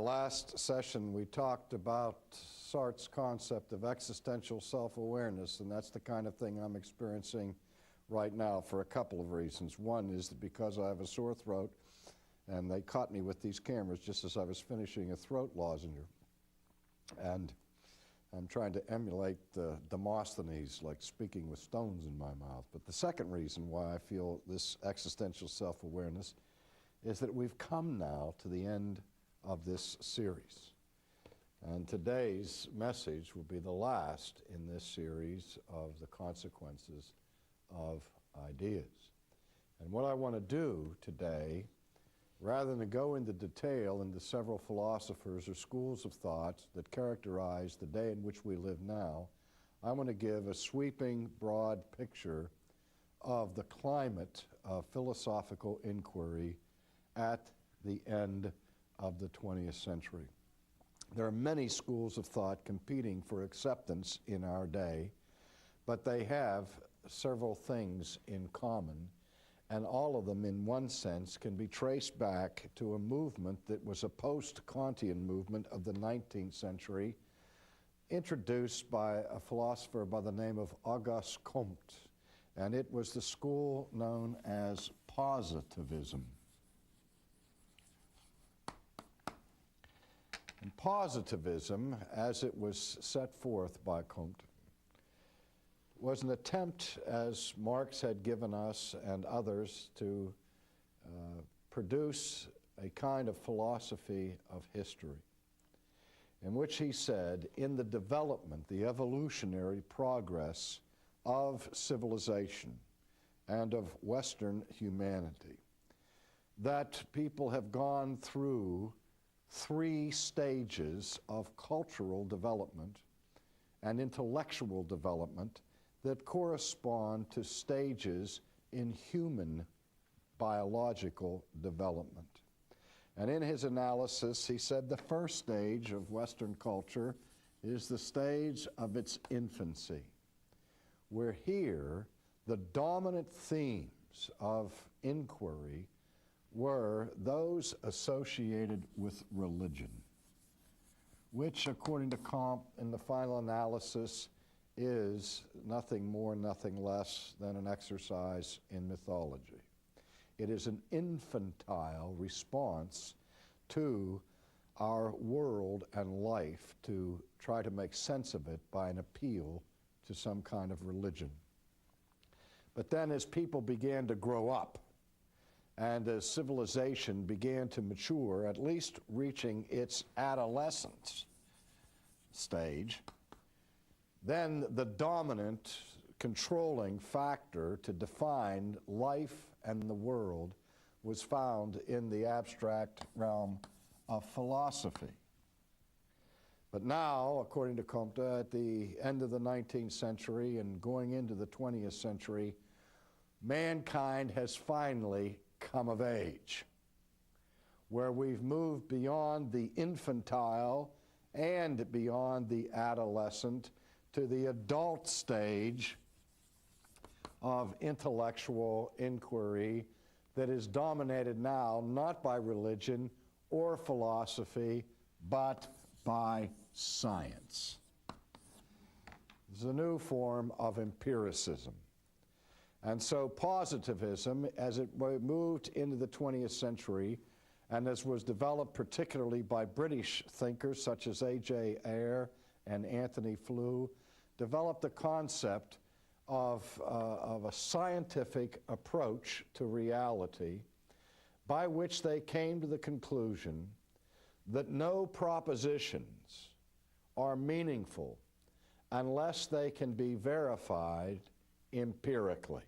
last session, we talked about Sartre's concept of existential self-awareness, and that's the kind of thing I'm experiencing right now for a couple of reasons. One is that because I have a sore throat, and they caught me with these cameras just as I was finishing a throat lozenge. And I'm trying to emulate Demosthenes, like speaking with stones in my mouth. But the second reason why I feel this existential self-awareness is that we've come now to the end of this series. And today's message will be the last in this series of the consequences of ideas. And what I want to do today, rather than go into detail into several philosophers or schools of thought that characterize the day in which we live now, I want to give a sweeping, broad picture of the climate of philosophical inquiry at the end of the 20th century. There are many schools of thought competing for acceptance in our day, but they have several things in common, and all of them, in one sense, can be traced back to a movement that was a post-Kantian movement of the 19th century, introduced by a philosopher by the name of Auguste Comte, and it was the school known as positivism. And positivism, as it was set forth by Comte, was an attempt, as Marx had given us and others, to produce a kind of philosophy of history, in which he said, in the development, the evolutionary progress of civilization and of Western humanity, that people have gone through three stages of cultural development and intellectual development that correspond to stages in human biological development. And in his analysis, he said the first stage of Western culture is the stage of its infancy, where here the dominant themes of inquiry were those associated with religion, which, according to Comte, in the final analysis, is nothing more, nothing less than an exercise in mythology. It is an infantile response to our world and life to try to make sense of it by an appeal to some kind of religion. But then as people began to grow up, and as civilization began to mature, at least reaching its adolescence stage, then the dominant controlling factor to define life and the world was found in the abstract realm of philosophy. But now, according to Comte, at the end of the 19th century and going into the 20th century, mankind has finally come of age, where we've moved beyond the infantile and beyond the adolescent to the adult stage of intellectual inquiry that is dominated now not by religion or philosophy, but by science. It's a new form of empiricism. And so positivism, as it moved into the 20th century, and as was developed particularly by British thinkers such as A.J. Ayer and Anthony Flew, developed the concept of a scientific approach to reality by which they came to the conclusion that no propositions are meaningful unless they can be verified empirically.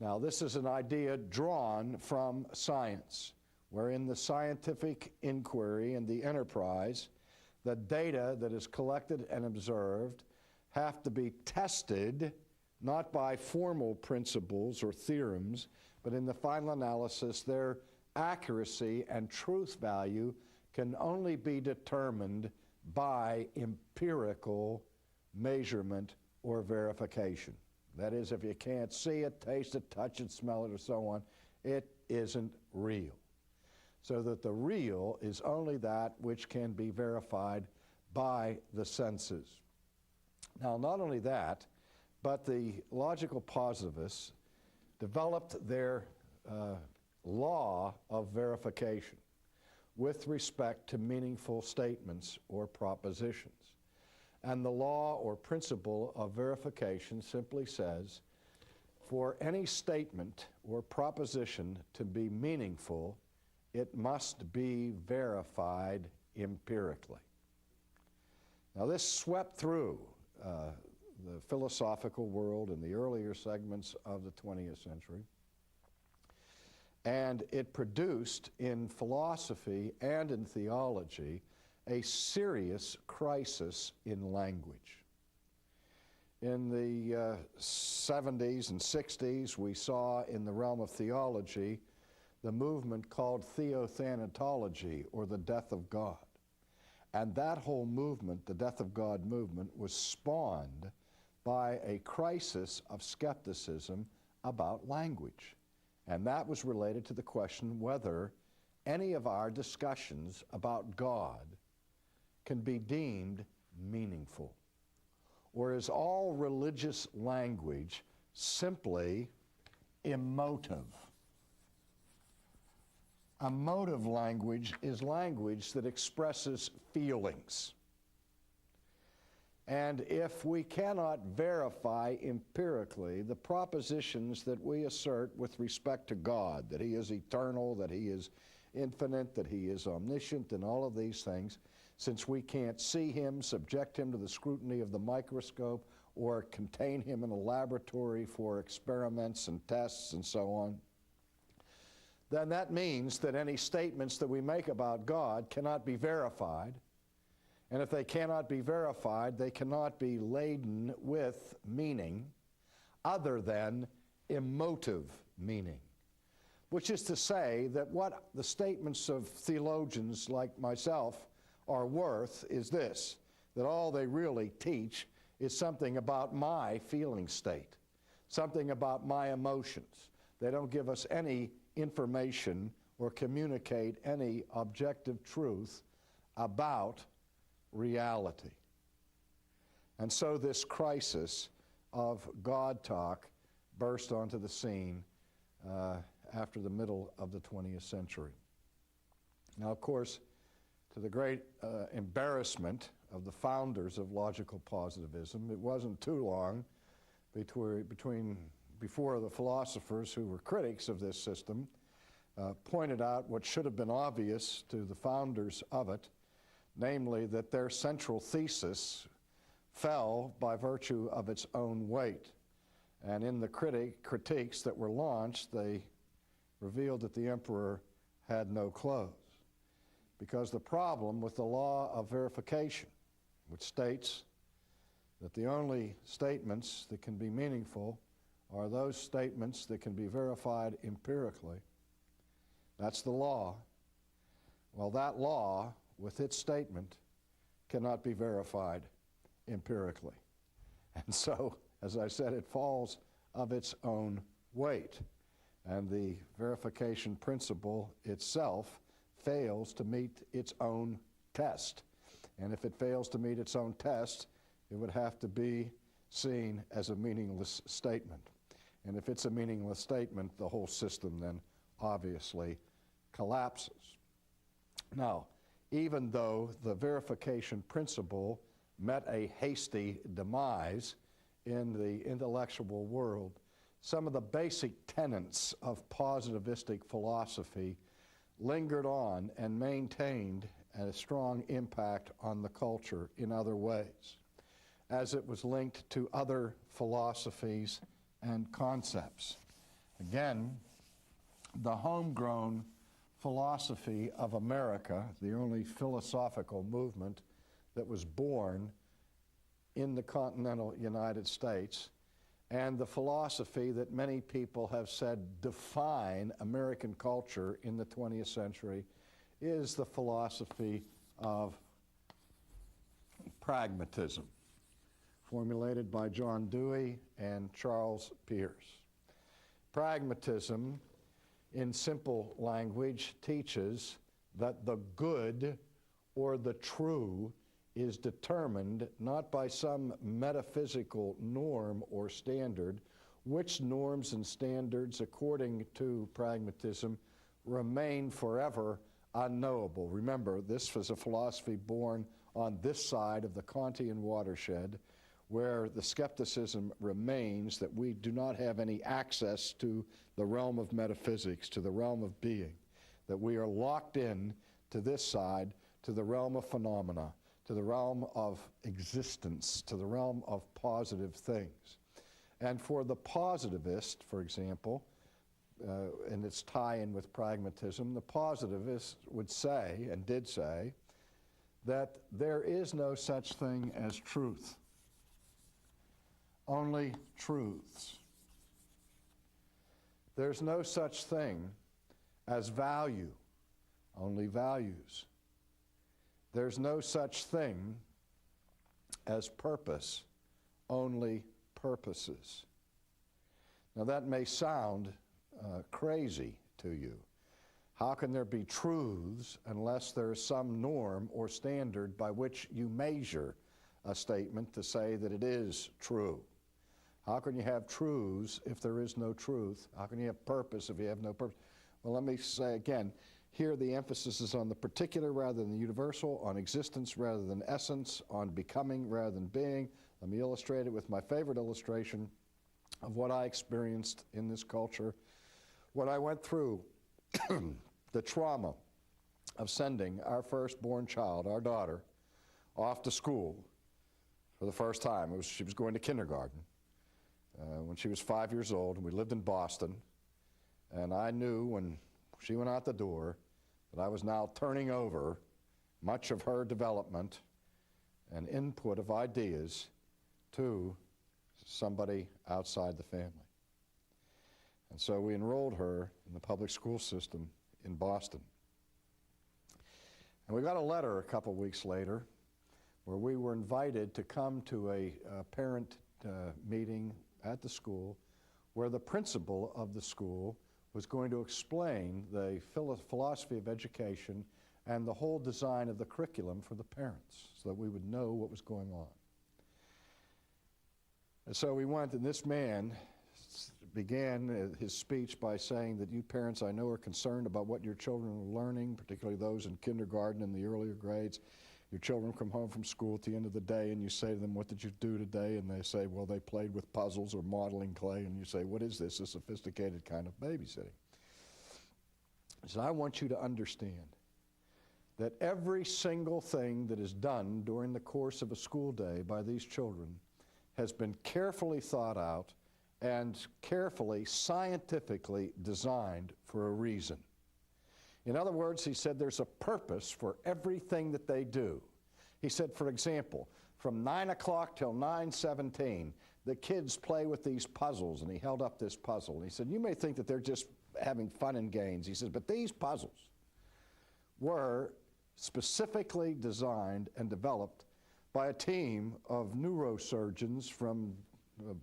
Now, this is an idea drawn from science, where in the scientific inquiry and the enterprise, the data that is collected and observed have to be tested, not by formal principles or theorems, but in the final analysis, their accuracy and truth value can only be determined by empirical measurement or verification. That is, if you can't see it, taste it, touch it, smell it, or so on, it isn't real. so that the real is only that which can be verified by the senses. Now, not only that, but the logical positivists developed their law of verification with respect to meaningful statements or propositions. And the law or principle of verification simply says, for any statement or proposition to be meaningful, it must be verified empirically. Now, this swept through the philosophical world in the earlier segments of the 20th century, and it produced in philosophy and in theology a serious crisis in language. In the 70s and 60s, we saw in the realm of theology the movement called theothanatology, or the death of God. And that whole movement, the death of God movement, was spawned by a crisis of skepticism about language. And that was related to the question whether any of our discussions about God can be deemed meaningful. Or is all religious language simply emotive? Emotive language is language that expresses feelings. And if we cannot verify empirically the propositions that we assert with respect to God, that He is eternal, that He is infinite, that He is omniscient, and all of these things, since we can't see Him, subject Him to the scrutiny of the microscope, or contain Him in a laboratory for experiments and tests and so on, then that means that any statements that we make about God cannot be verified. And if they cannot be verified, they cannot be laden with meaning other than emotive meaning. Which is to say that what the statements of theologians like myself are worth is this, that all they really teach is something about my feeling state, something about my emotions. They don't give us any information or communicate any objective truth about reality. And so this crisis of God talk burst onto the scene after the middle of the 20th century. Now, of course, to the great embarrassment of the founders of logical positivism, it wasn't too long before the philosophers who were critics of this system pointed out what should have been obvious to the founders of it, namely that their central thesis fell by virtue of its own weight. And in the critiques that were launched, they revealed that the emperor had no clothes. Because the problem with the law of verification, which states that the only statements that can be meaningful are those statements that can be verified empirically. That's the law. Well, that law, with its statement, cannot be verified empirically. And so, as I said, it falls of its own weight. And the verification principle itself fails to meet its own test. And if it fails to meet its own test, it would have to be seen as a meaningless statement. And if it's a meaningless statement, the whole system then obviously collapses. Now, even though the verification principle met a hasty demise in the intellectual world, some of the basic tenets of positivistic philosophy lingered on and maintained a strong impact on the culture in other ways, as it was linked to other philosophies and concepts. Again, the homegrown philosophy of America, the only philosophical movement that was born in the continental United States, and the philosophy that many people have said define American culture in the 20th century is the philosophy of pragmatism, formulated by John Dewey and Charles Peirce. Pragmatism in simple language, teaches that the good or the true is determined not by some metaphysical norm or standard, which norms and standards, according to pragmatism, remain forever unknowable. Remember, this was a philosophy born on this side of the Kantian watershed, where the skepticism remains that we do not have any access to the realm of metaphysics, to the realm of being, that we are locked in to this side, to the realm of phenomena, to the realm of existence, to the realm of positive things. And for the positivist, for example, and its tie-in with pragmatism, the positivist would say, and did say, that there is no such thing as truth, only truths. There's no such thing as value, only values. There's no such thing as purpose, only purposes. Now that may sound crazy to you. How can there be truths unless there is some norm or standard by which you measure a statement to say that it is true? How can you have truths if there is no truth? How can you have purpose if you have no purpose? Well, let me say again, here the emphasis is on the particular rather than the universal, on existence rather than essence, on becoming rather than being. Let me illustrate it with my favorite illustration of what I experienced in this culture when I went through the trauma of sending our firstborn child, our daughter, off to school for the first time. She was going to kindergarten when she was 5 years old, and we lived in Boston. And I knew when she went out the door that I was now turning over much of her development and input of ideas to somebody outside the family. And so we enrolled her in the public school system in Boston. And we got a letter a couple weeks later where we were invited to come to a parent meeting at the school where the principal of the school was going to explain the philosophy of education and the whole design of the curriculum for the parents so that we would know what was going on. And so we went, and this man began his speech by saying that you parents, I know, are concerned about what your children are learning, particularly those in kindergarten and the earlier grades. Your children come home from school at the end of the day and you say to them, what did you do today? And they say, well, they played with puzzles or modeling clay. And you say, what is this? A sophisticated kind of babysitting. So I want you to understand that every single thing that is done during the course of a school day by these children has been carefully thought out and carefully, scientifically designed for a reason. In other words, he said there's a purpose for everything that they do. He said, for example, from 9 o'clock till 9:17, the kids play with these puzzles, and he held up this puzzle. And he said, you may think that they're just having fun and games. He says, but these puzzles were specifically designed and developed by a team of neurosurgeons from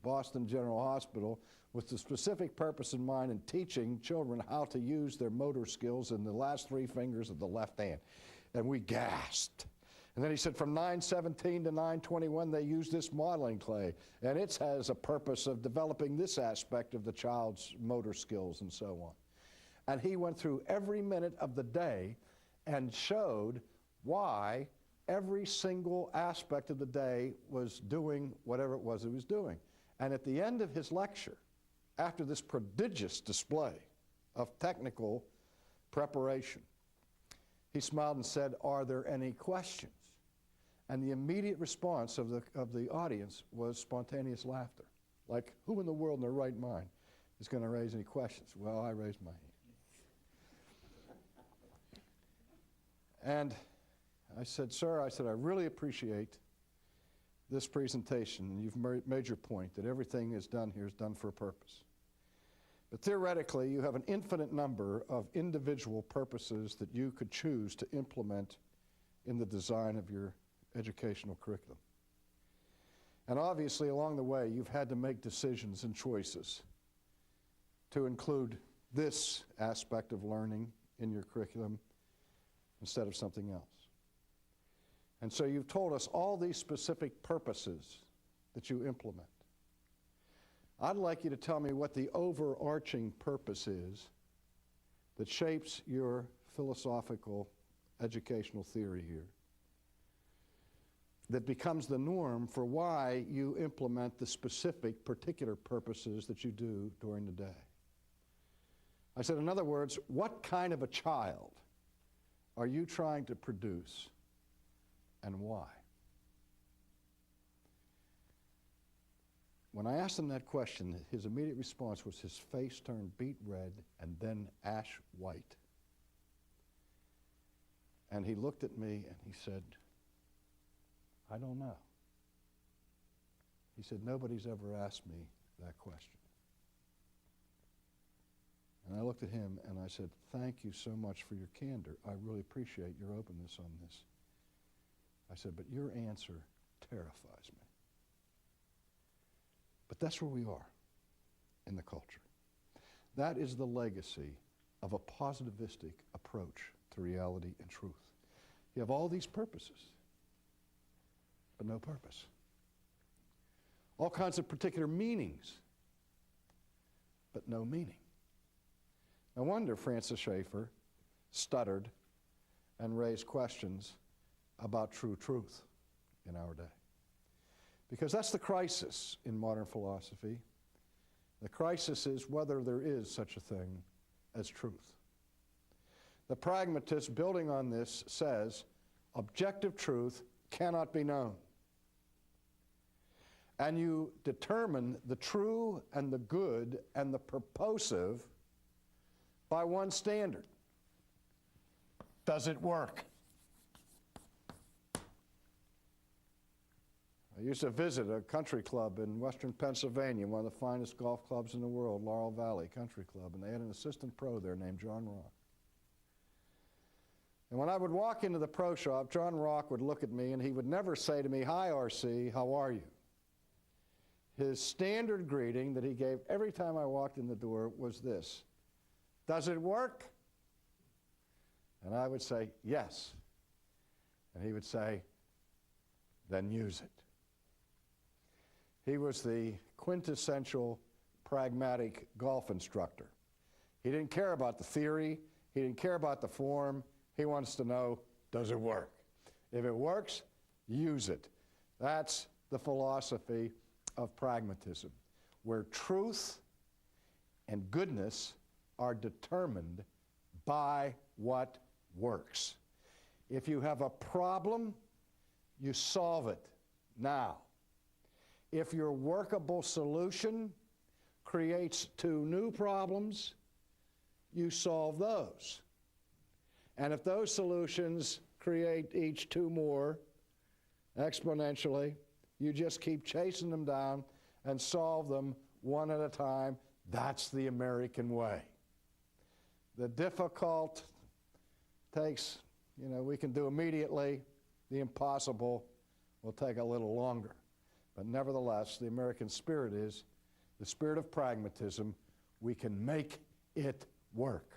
Boston General Hospital with the specific purpose in mind in teaching children how to use their motor skills in the last 3 fingers of the left hand. And we gasped. And then he said from 9:17 to 9:21 they used this modeling clay, and it has a purpose of developing this aspect of the child's motor skills and so on. And he went through every minute of the day and showed why every single aspect of the day was doing whatever it was it was doing. And at the end of his lecture, after this prodigious display of technical preparation, he smiled and said, are there any questions? And the immediate response of the audience was spontaneous laughter. Like, who in the world in their right mind is going to raise any questions? Well, I raised my hand. And I said, sir, I really appreciate this presentation. You've made your point that everything is done here is done for a purpose. But theoretically, you have an infinite number of individual purposes that you could choose to implement in the design of your educational curriculum. And obviously, along the way, you've had to make decisions and choices to include this aspect of learning in your curriculum instead of something else. And so you've told us all these specific purposes that you implement. I'd like you to tell me what the overarching purpose is that shapes your philosophical educational theory here, that becomes the norm for why you implement the specific particular purposes that you do during the day. I said, in other words, what kind of a child are you trying to produce and why? When I asked him that question, his immediate response was his face turned beet red and then ash white. And he looked at me and he said, I don't know. He said, nobody's ever asked me that question. And I looked at him and I said, thank you so much for your candor. I really appreciate your openness on this. I said, but your answer terrifies me. But that's where we are in the culture. That is the legacy of a positivistic approach to reality and truth. You have all these purposes, but no purpose. All kinds of particular meanings, but no meaning. No wonder Francis Schaeffer stuttered and raised questions about true truth in our day. Because that's the crisis in modern philosophy. The crisis is whether there is such a thing as truth. The pragmatist, building on this, says objective truth cannot be known. And you determine the true and the good and the purposive by one standard. Does it work? I used to visit a country club in western Pennsylvania, one of the finest golf clubs in the world, Laurel Valley Country Club, and they had an assistant pro there named John Rock. And when I would walk into the pro shop, John Rock would look at me and he would never say to me, "Hi, RC, how are you?" His standard greeting that he gave every time I walked in the door was this: "Does it work?" And I would say, "Yes." And he would say, "Then use it." He was the quintessential pragmatic golf instructor. He didn't care about the theory. He didn't care about the form. He wants to know, does it work? If it works, use it. That's the philosophy of pragmatism, where truth and goodness are determined by what works. If you have a problem, you solve it now. If your workable solution creates two new problems, you solve those. And if those solutions create each two more exponentially, you just keep chasing them down and solve them one at a time. That's the American way. The difficult takes, we can do immediately. The impossible will take a little longer. But nevertheless, the American spirit is the spirit of pragmatism. We can make it work.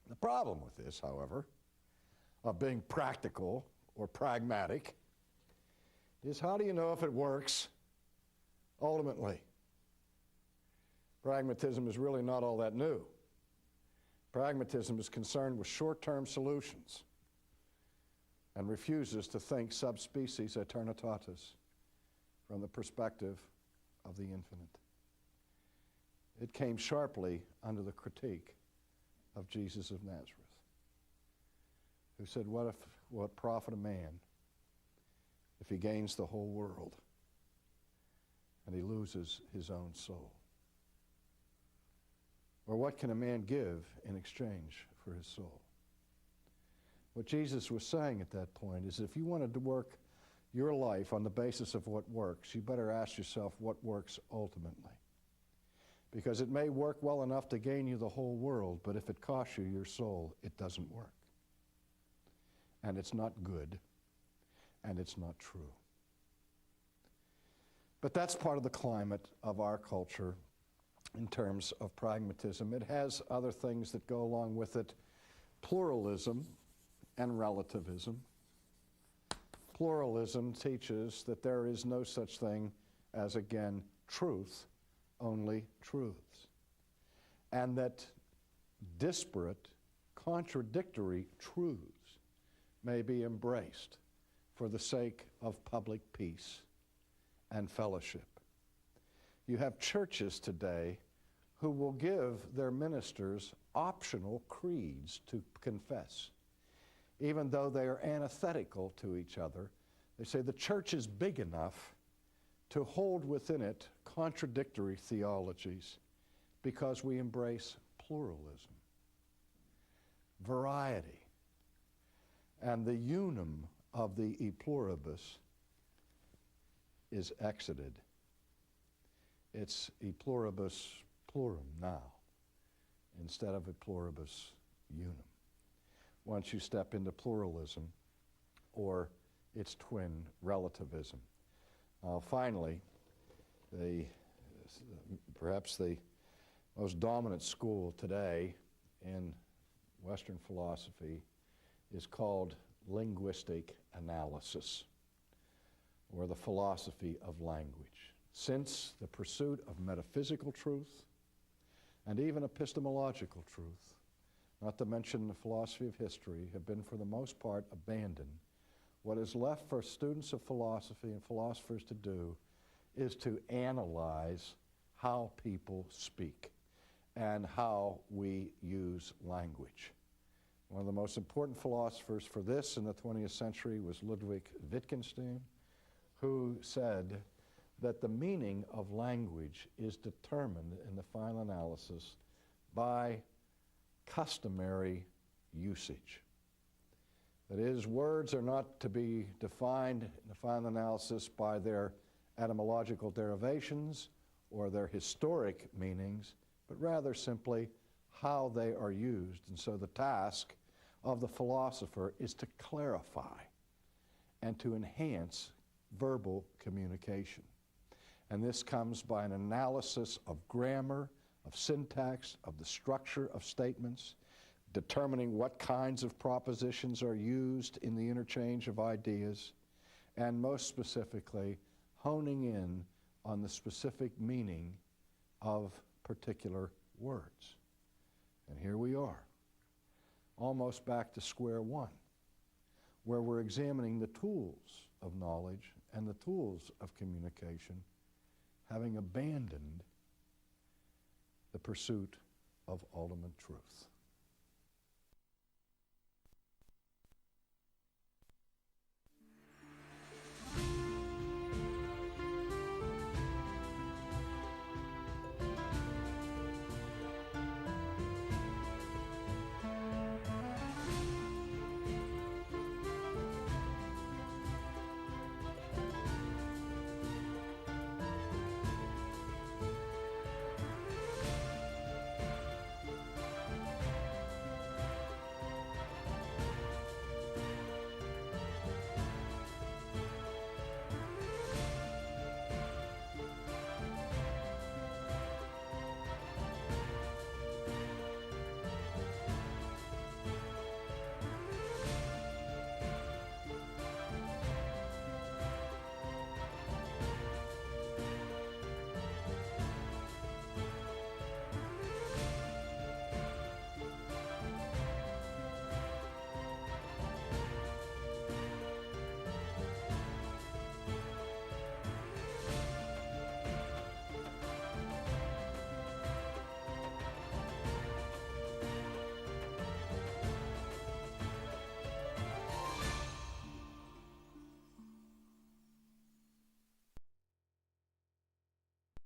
The problem with this, however, of being practical or pragmatic, is how do you know if it works ultimately? Pragmatism is really not all that new. Pragmatism is concerned with short-term solutions and refuses to think subspecies aeternitatis, from the perspective of the infinite. It came sharply under the critique of Jesus of Nazareth, who said, what profit a man if he gains the whole world and he loses his own soul? Or what can a man give in exchange for his soul? What Jesus was saying at that point is, if you wanted to work your life on the basis of what works, you better ask yourself what works ultimately. Because it may work well enough to gain you the whole world, but if it costs you your soul, it doesn't work. And it's not good, and it's not true. But that's part of the climate of our culture in terms of pragmatism. It has other things that go along with it: pluralism and relativism. Pluralism teaches that there is no such thing as, again, truth, only truths, and that disparate, contradictory truths may be embraced for the sake of public peace and fellowship. You have churches today who will give their ministers optional creeds to confess. Even though they are antithetical to each other, they say the church is big enough to hold within it contradictory theologies because we embrace pluralism, variety, and the unum of the e pluribus is exited. It's e pluribus plurum now, instead of e pluribus unum, once you step into pluralism or its twin, relativism. Finally, perhaps the most dominant school today in Western philosophy is called linguistic analysis, or the philosophy of language. Since the pursuit of metaphysical truth and even epistemological truth, not to mention the philosophy of history, have been for the most part abandoned, what is left for students of philosophy and philosophers to do is to analyze how people speak and how we use language. One of the most important philosophers for this in the 20th century was Ludwig Wittgenstein, who said that the meaning of language is determined in the final analysis by customary usage. That is, words are not to be defined in the final analysis by their etymological derivations or their historic meanings, but rather simply how they are used. And so the task of the philosopher is to clarify and to enhance verbal communication. And this comes by an analysis of grammar, of syntax, of the structure of statements, determining what kinds of propositions are used in the interchange of ideas, and most specifically, honing in on the specific meaning of particular words. And here we are, almost back to square one, where we're examining the tools of knowledge and the tools of communication, having abandoned the pursuit of ultimate truth.